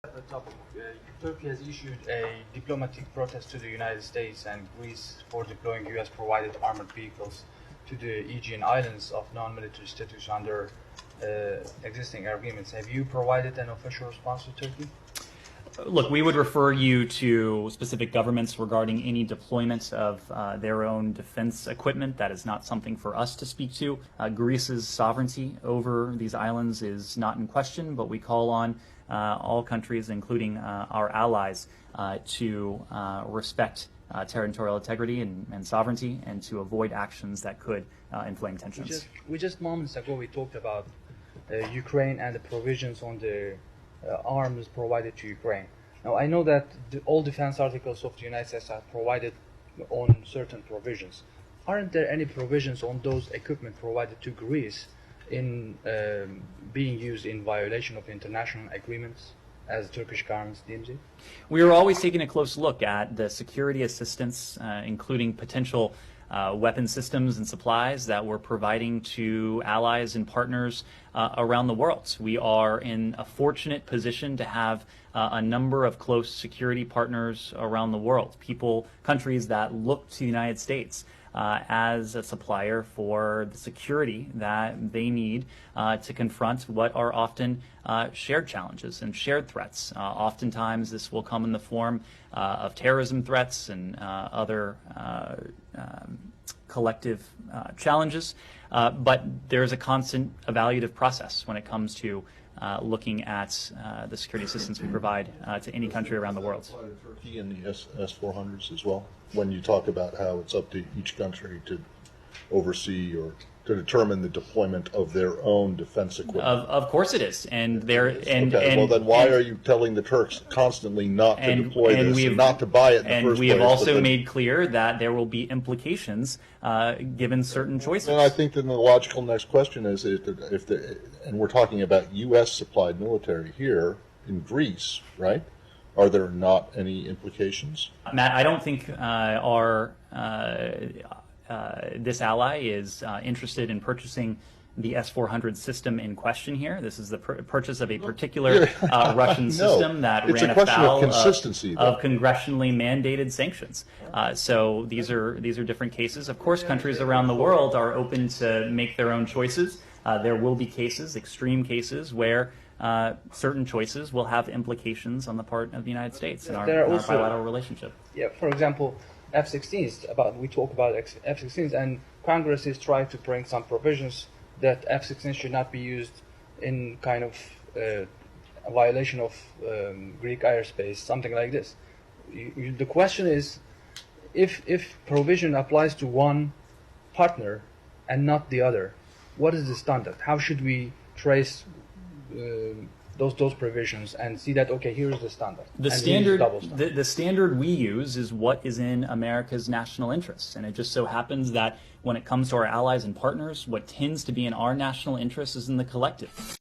The topic. Turkey has issued a diplomatic protest to the United States and Greece for deploying U.S.-provided armored vehicles to the Aegean Islands of non-military status under existing agreements. Have you provided an official response to Turkey? Look, we would refer you to specific governments regarding any deployment of their own defense equipment. That is not something for us to speak to. Greece's sovereignty over these islands is not in question, but we call on all countries, including our allies, to respect territorial integrity and sovereignty, and to avoid actions that could inflame tensions. We just moments ago we talked about Ukraine and the provisions on the arms provided to Ukraine. Now I know that all defense articles of the United States are provided on certain provisions. Aren't there any provisions on those equipment provided to Greece in being used in violation of international agreements, as the Turkish government deems it? We are always taking a close look at the security assistance, including potential weapon systems and supplies that we're providing to allies and partners around the world. We are in a fortunate position to have a number of close security partners around the world, countries that look to the United States as a supplier for the security that they need to confront what are often shared challenges and shared threats. Oftentimes this will come in the form of terrorism threats and other collective challenges, but there's a constant evaluative process when it comes to looking at the security assistance we provide to any country around the world. Turkey and the S-400s as well, when you talk about how it's up to each country to oversee or to determine the deployment of their own defense equipment. Of course it is, and well, then why are you telling the Turks constantly not to deploy this and not to buy it in the first place? And we have also made clear that there will be implications given certain choices. And I think then the logical next question is, and we're talking about U.S. supplied military here in Greece, right? Are there not any implications? Matt, I don't think this ally is interested in purchasing the S-400 system in question here. This is the purchase of a particular Russian system that ran afoul of congressionally mandated sanctions. So these are different cases. Of course, countries around the world are open to make their own choices. There will be cases, extreme cases, where certain choices will have implications on the part of the United States in our bilateral relationship. Yeah, for example, F-16s. We talk about F-16s, and Congress is trying to bring some provisions that F-16s should not be used in kind of a violation of Greek airspace, something like this. The question is, if provision applies to one partner and not the other, what is the standard? How should we trace those provisions and see that, okay, here is the standard? The standard we use is what is in America's national interests, and it just so happens that when it comes to our allies and partners, what tends to be in our national interest is in the collective.